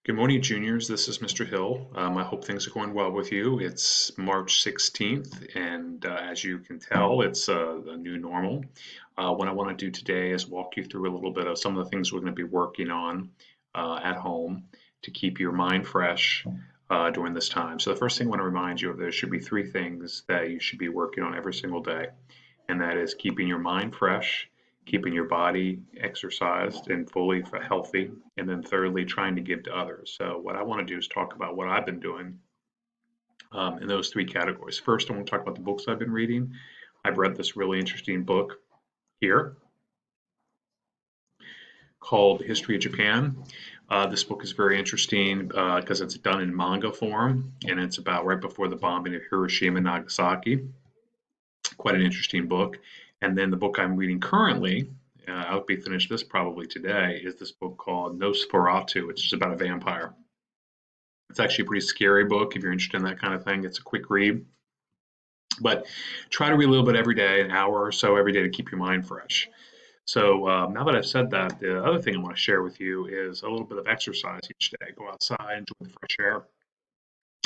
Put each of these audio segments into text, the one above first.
Good morning, juniors. This is Mr. Hill. I hope things are going well with you. It's March 16th, and as you can tell, it's a new normal. What I want to do today is walk you through a little bit of some of the things we're going to be working on at home to keep your mind fresh during this time. So the first thing I want to remind you of, there should be three things that you should be working on every single day, and that is keeping your mind fresh, keeping your body exercised and fully healthy, and then thirdly, trying to give to others. So, what I want to do is talk about what I've been doing in those three categories. First, I want to talk about the books I've been reading. I've read this really interesting book here called History of Japan. This book is very interesting because it's done in manga form, and it's about right before the bombing of Hiroshima and Nagasaki. Quite an interesting book. And then the book I'm reading currently, I'll be finished this probably today, is this book called Nosferatu, which is about a vampire. It's actually a pretty scary book if you're interested in that kind of thing. It's a quick read, but try to read a little bit every day, an hour or so every day to keep your mind fresh. So now that I've said that, the other thing I want to share with you is a little bit of exercise each day. Go outside, enjoy the fresh air.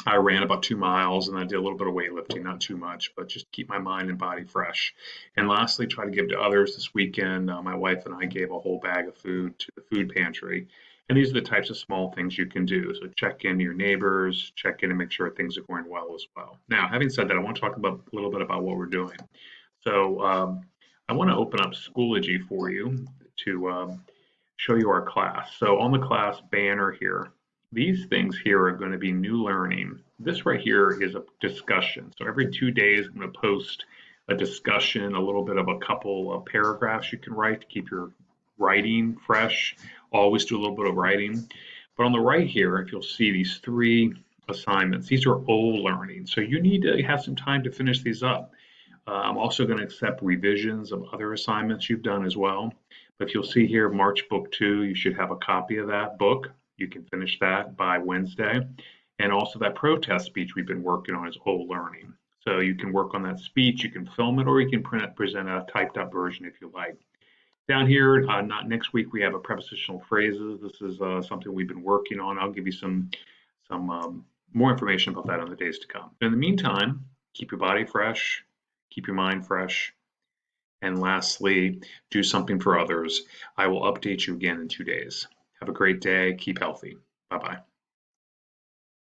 I ran about 2 miles and I did a little bit of weightlifting, not too much, but just keep my mind and body fresh. And lastly, try to give to others this weekend. My wife and I gave a whole bag of food to the food pantry. And these are the types of small things you can do. So check in your neighbors, check in and make sure things are going well as well. Now, having said that, I want to talk about a little bit about what we're doing. So I want to open up Schoology for you to show you our class. So on the class banner here, these things here are going to be new learning. This right here is a discussion. So every 2 days, I'm going to post a discussion, a little bit of a couple of paragraphs you can write to keep your writing fresh. Always do a little bit of writing. But on the right here, if you'll see these three assignments, these are old learning. So you need to have some time to finish these up. I'm also going to accept revisions of other assignments you've done as well. But you'll see here, March Book 2, you should have a copy of that book. You can finish that by Wednesday. And also that protest speech we've been working on is old learning. So you can work on that speech, you can film it, or you can present a typed up version if you like. Down here, not next week, we have a prepositional phrases. This is something we've been working on. I'll give you some more information about that in the days to come. In the meantime, keep your body fresh, keep your mind fresh, and lastly, do something for others. I will update you again in 2 days. Have a great day. Keep healthy. Bye bye.